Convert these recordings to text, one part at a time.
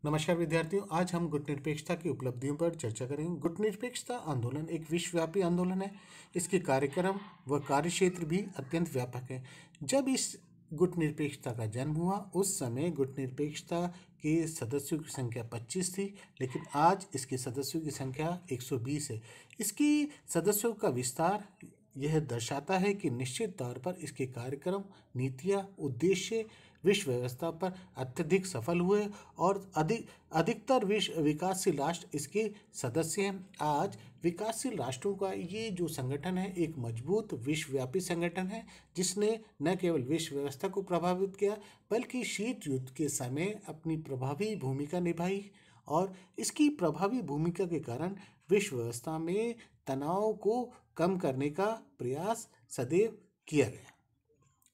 नमस्कार विद्यार्थियों, आज हम गुट निरपेक्षता की उपलब्धियों पर चर्चा करेंगे। गुट निरपेक्षता आंदोलन एक विश्वव्यापी आंदोलन है। इसके कार्यक्रम व कार्यक्षेत्र भी अत्यंत व्यापक है। जब इस गुट निरपेक्षता का जन्म हुआ उस समय गुट निरपेक्षता के सदस्यों की संख्या 25 थी, लेकिन आज इसके सदस्यों की संख्या 120 है। इसकी सदस्यों का विस्तार यह दर्शाता है कि निश्चित तौर पर इसके कार्यक्रम, नीतियाँ, उद्देश्य विश्व व्यवस्था पर अत्यधिक सफल हुए और अधिकतर विश्व विकासशील राष्ट्र इसके सदस्य हैं। आज विकासशील राष्ट्रों का ये जो संगठन है एक मजबूत विश्वव्यापी संगठन है, जिसने न केवल विश्व व्यवस्था को प्रभावित किया बल्कि शीत युद्ध के समय अपनी प्रभावी भूमिका निभाई, और इसकी प्रभावी भूमिका के कारण विश्व व्यवस्था में तनाव को कम करने का प्रयास सदैव किया गया।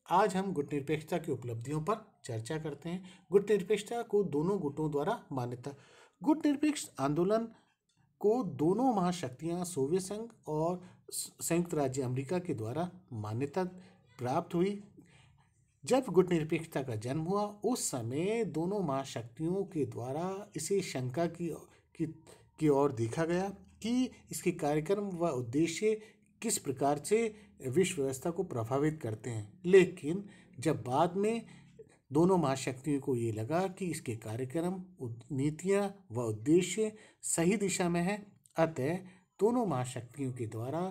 आज हम गुट निरपेक्षता की उपलब्धियों पर चर्चा करते हैं। गुट निरपेक्षता को दोनों गुटों द्वारा मान्यता। गुट निरपेक्ष आंदोलन को दोनों महाशक्तियां सोवियत संघ और संयुक्त राज्य अमेरिका के द्वारा मान्यता प्राप्त हुई। जब गुट निरपेक्षता का जन्म हुआ उस समय दोनों महाशक्तियों के द्वारा इसे शंका की ओर देखा गया कि इसके कार्यक्रम व उद्देश्य किस प्रकार से विश्व व्यवस्था को प्रभावित करते हैं। लेकिन जब बाद में दोनों महाशक्तियों को ये लगा कि इसके कार्यक्रम, नीतियाँ व उद्देश्य सही दिशा में है, अतः दोनों महाशक्तियों के द्वारा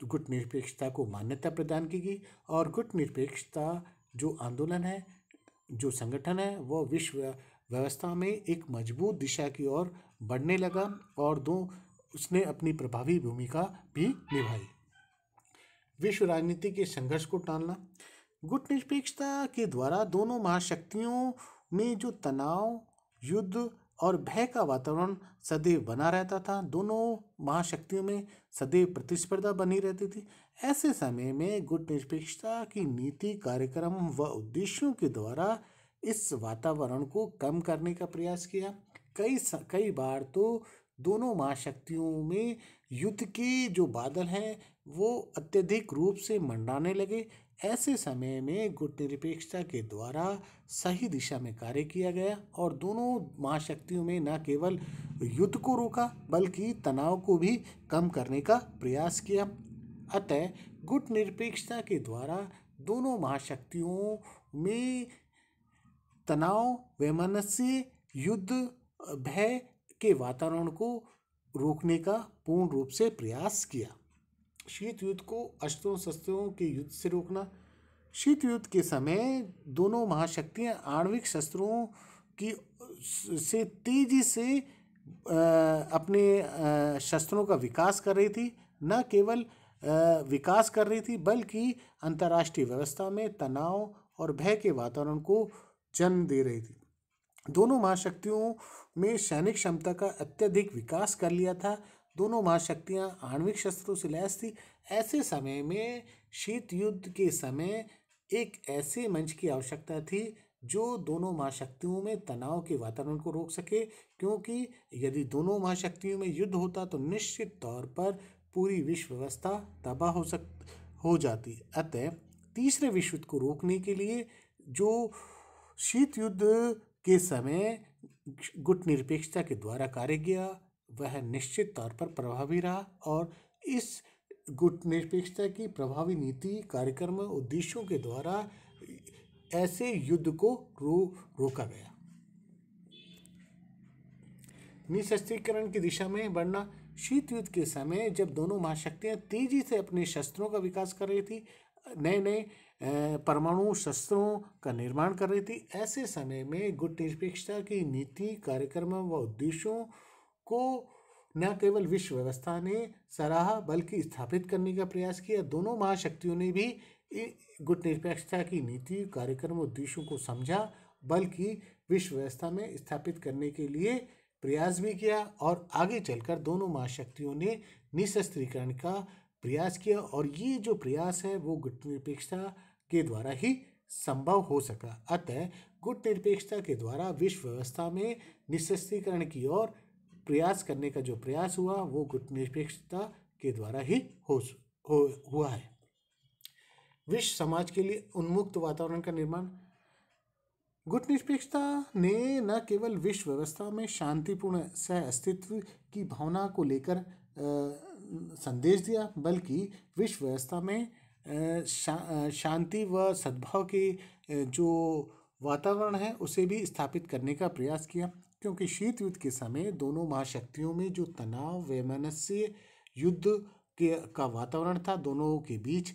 गुट निरपेक्षता को मान्यता प्रदान की गई और गुट निरपेक्षता जो आंदोलन है, जो संगठन है, वह विश्व व्यवस्था में एक मजबूत दिशा की ओर बढ़ने लगा और उसने अपनी प्रभावी भूमिका भी निभाई। विश्व राजनीति के संघर्ष को टालना। गुट निरपेक्षता के द्वारा दोनों महाशक्तियों में जो तनाव, युद्ध और भय का वातावरण सदैव बना रहता था, दोनों महाशक्तियों में सदैव प्रतिस्पर्धा बनी रहती थी। ऐसे समय में गुट निरपेक्षता की नीति, कार्यक्रम व उद्देश्यों के द्वारा इस वातावरण को कम करने का प्रयास किया। कई बार तो दोनों महाशक्तियों में युद्ध के जो बादल हैं वो अत्यधिक रूप से मंडराने लगे। ऐसे समय में गुट निरपेक्षता के द्वारा सही दिशा में कार्य किया गया और दोनों महाशक्तियों में न केवल युद्ध को रोका बल्कि तनाव को भी कम करने का प्रयास किया। अतः गुट निरपेक्षता के द्वारा दोनों महाशक्तियों में तनाव, वैमनस्य, युद्ध, भय के वातावरण को रोकने का पूर्ण रूप से प्रयास किया। शीत युद्ध को अस्त्रों शस्त्रों के युद्ध से रोकना। शीत युद्ध के समय दोनों महाशक्तियां आणविक शस्त्रों की से तेजी से अपने शस्त्रों का विकास कर रही थी। न केवल विकास कर रही थी बल्कि अंतर्राष्ट्रीय व्यवस्था में तनाव और भय के वातावरण को जन्म दे रही थी। दोनों महाशक्तियों में सैनिक क्षमता का अत्यधिक विकास कर लिया था। दोनों महाशक्तियां आणविक शस्त्रों से लैस थी। ऐसे समय में शीत युद्ध के समय एक ऐसे मंच की आवश्यकता थी जो दोनों महाशक्तियों में तनाव के वातावरण को रोक सके, क्योंकि यदि दोनों महाशक्तियों में युद्ध होता तो निश्चित तौर पर पूरी विश्व व्यवस्था तबाह हो जाती। अतः तीसरे विश्व युद्ध को रोकने के लिए जो शीत युद्ध के समय गुट निरपेक्षता के द्वारा कार्य किया वह निश्चित तौर पर प्रभावी रहा और इस गुट निरपेक्षता की प्रभावी नीति, कार्यक्रम, उद्देश्यों के द्वारा ऐसे युद्ध को रोका गया। निशस्त्रीकरण की दिशा में बढ़ना। शीत युद्ध के समय जब दोनों महाशक्तियां तेजी से अपने शस्त्रों का विकास कर रही थी, नए नए परमाणु शस्त्रों का निर्माण कर रही थी, ऐसे समय में गुट निरपेक्षता की नीति, कार्यक्रम व उद्देश्यों को न केवल विश्व व्यवस्था ने सराहा बल्कि स्थापित करने का प्रयास किया। दोनों महाशक्तियों ने भी गुट निरपेक्षता की नीति, कार्यक्रम, उद्देश्यों को समझा बल्कि विश्व व्यवस्था में स्थापित करने के लिए प्रयास भी किया और आगे चलकर दोनों महाशक्तियों ने निशस्त्रीकरण का प्रयास किया और ये जो प्रयास है वो गुट निरपेक्षता के द्वारा ही संभव हो सका। अतः गुट निरपेक्षता के द्वारा विश्व व्यवस्था में निशस्त्रीकरण की ओर प्रयास करने का जो प्रयास हुआ वो गुट निरपेक्षता के द्वारा ही हुआ है। विश्व समाज के लिए उन्मुक्त वातावरण का निर्माण। गुटनिरपेक्षता ने न केवल विश्व व्यवस्था में शांतिपूर्ण सह अस्तित्व की भावना को लेकर संदेश दिया, बल्कि विश्व व्यवस्था में शांति व सद्भाव के जो वातावरण है उसे भी स्थापित करने का प्रयास किया। क्योंकि शीत युद्ध के समय दोनों महाशक्तियों में जो तनाव वैमनस्य युद्ध का वातावरण था, दोनों के बीच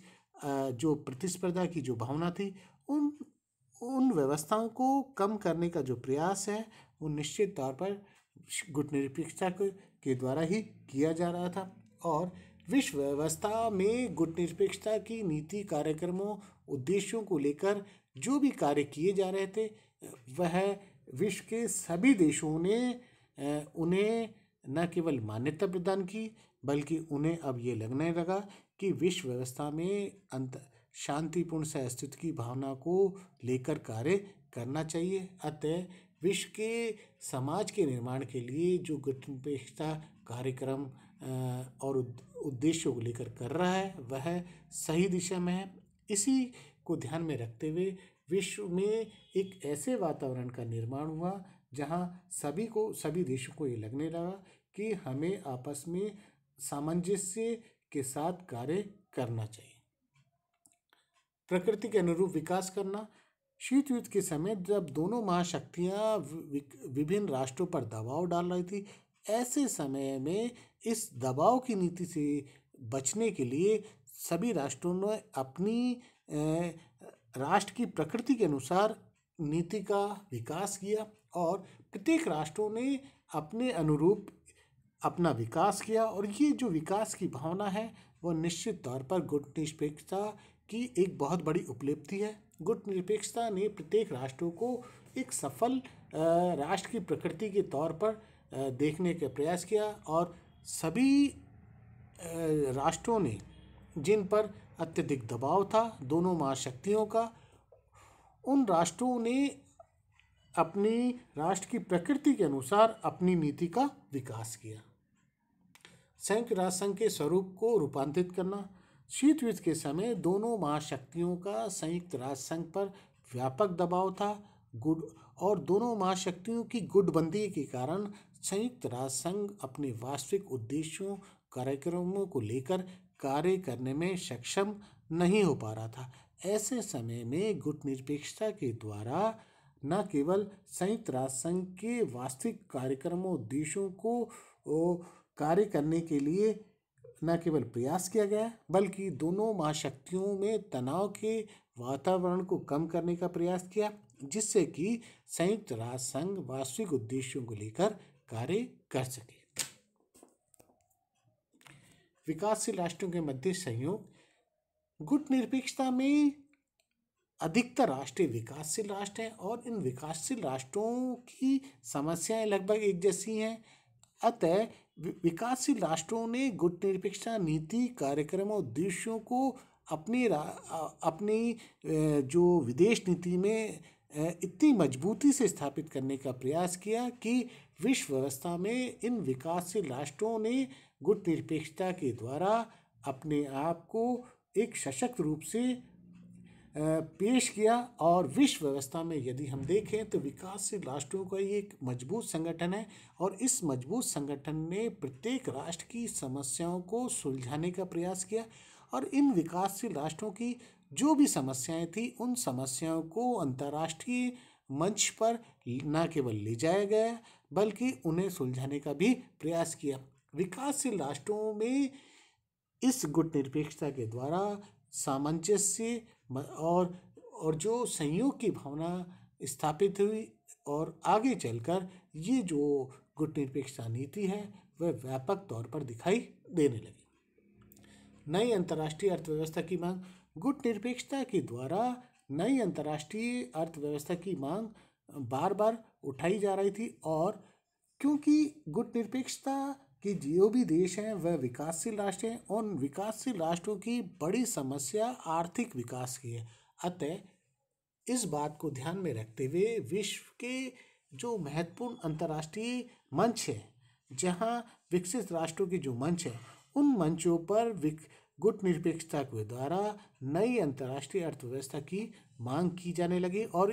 जो प्रतिस्पर्धा की जो भावना थी, उन व्यवस्थाओं को कम करने का जो प्रयास है वो निश्चित तौर पर गुटनिरपेक्षता के द्वारा ही किया जा रहा था। और विश्व व्यवस्था में गुटनिरपेक्षता की नीति, कार्यक्रमों, उद्देश्यों को लेकर जो भी कार्य किए जा रहे थे, वह विश्व के सभी देशों ने उन्हें न केवल मान्यता प्रदान की, बल्कि उन्हें अब ये लगने लगा कि विश्व व्यवस्था में शांतिपूर्ण सह अस्तित्व की भावना को लेकर कार्य करना चाहिए। अतः विश्व के समाज के निर्माण के लिए जो गुटनिरपेक्षता कार्यक्रम और उद्देश्यों को लेकर कर रहा है वह सही दिशा में है। इसी को ध्यान में रखते हुए विश्व में एक ऐसे वातावरण का निर्माण हुआ जहां सभी देशों को ये लगने लगा कि हमें आपस में सामंजस्य के साथ कार्य करना चाहिए। प्रकृति के अनुरूप विकास करना। शीत युद्ध के समय जब दोनों महाशक्तियां विभिन्न राष्ट्रों पर दबाव डाल रही थी, ऐसे समय में इस दबाव की नीति से बचने के लिए सभी राष्ट्रों ने अपनी राष्ट्र की प्रकृति के अनुसार नीति का विकास किया और प्रत्येक राष्ट्रों ने अपने अनुरूप अपना विकास किया। और ये जो विकास की भावना है वो निश्चित तौर पर गुटनिरपेक्षता की एक बहुत बड़ी उपलब्धि है। गुटनिरपेक्षता ने प्रत्येक राष्ट्रों को एक सफल राष्ट्र की प्रकृति के तौर पर देखने का प्रयास किया और सभी राष्ट्रों ने जिन पर अत्यधिक दबाव था दोनों महाशक्तियों का, उन राष्ट्रों ने अपनी राष्ट्र की प्रकृति के अनुसार अपनी नीति का विकास किया। संयुक्त राष्ट्र संघ के स्वरूप को रूपांतरित करना। शीत युद्ध के समय दोनों महाशक्तियों का संयुक्त राष्ट्र संघ पर व्यापक दबाव था। और दोनों महाशक्तियों की गुटबंदी के कारण संयुक्त राष्ट्र संघ अपने वास्तविक उद्देश्यों, कार्यक्रमों को लेकर कार्य करने में सक्षम नहीं हो पा रहा था। ऐसे समय में गुटनिरपेक्षता के द्वारा न केवल संयुक्त राष्ट्र संघ के वास्तविक कार्यक्रमों, उद्देश्यों को कार्य करने के लिए न केवल प्रयास किया गया, बल्कि दोनों महाशक्तियों में तनाव के वातावरण को कम करने का प्रयास किया, जिससे कि संयुक्त राष्ट्र संघ वास्तविक उद्देश्यों को लेकर कार्य कर सके। विकासशील राष्ट्रों के मध्य सहयोग। गुटनिरपेक्षता में अधिकतर राष्ट्र विकासशील राष्ट्र हैं और इन विकासशील राष्ट्रों की समस्याएं लगभग एक जैसी हैं। अतः विकासशील राष्ट्रों ने गुटनिरपेक्षता नीति, कार्यक्रमों, उद्देश्यों को अपनी जो विदेश नीति में इतनी मजबूती से स्थापित करने का प्रयास किया कि विश्व व्यवस्था में इन विकासशील राष्ट्रों ने गुटनिरपेक्षता के द्वारा अपने आप को एक सशक्त रूप से पेश किया। और विश्व व्यवस्था में यदि हम देखें तो विकासशील राष्ट्रों का ये एक मजबूत संगठन है और इस मजबूत संगठन ने प्रत्येक राष्ट्र की समस्याओं को सुलझाने का प्रयास किया और इन विकासशील राष्ट्रों की जो भी समस्याएं थी उन समस्याओं को अंतर्राष्ट्रीय मंच पर न केवल ले जाया गया बल्कि उन्हें सुलझाने का भी प्रयास किया। विकासशील राष्ट्रों में इस गुटनिरपेक्षता के द्वारा सामंजस्य और जो संयोग की भावना स्थापित हुई और आगे चलकर ये जो गुटनिरपेक्षता नीति है वह व्यापक तौर पर दिखाई देने लगी। नई अंतर्राष्ट्रीय अर्थव्यवस्था की मांग। गुटनिरपेक्षता के द्वारा नई अंतर्राष्ट्रीय अर्थव्यवस्था की मांग बार बार उठाई जा रही थी और क्योंकि गुटनिरपेक्षता कि जो भी देश हैं वह विकासशील राष्ट्र हैं और विकासशील राष्ट्रों की बड़ी समस्या आर्थिक विकास की है। अतः इस बात को ध्यान में रखते हुए विश्व के जो महत्वपूर्ण अंतर्राष्ट्रीय मंच है, जहां विकसित राष्ट्रों के जो मंच है, उन मंचों पर गुटनिरपेक्षता के द्वारा नई अंतर्राष्ट्रीय अर्थव्यवस्था की मांग की जाने लगी और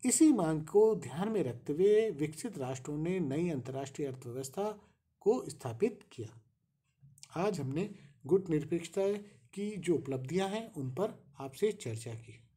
इसी मांग को ध्यान में रखते हुए विकसित राष्ट्रों ने नई अंतर्राष्ट्रीय अर्थव्यवस्था को स्थापित किया। आज हमने गुट निरपेक्षता की जो उपलब्धियां हैं उन पर आपसे चर्चा की।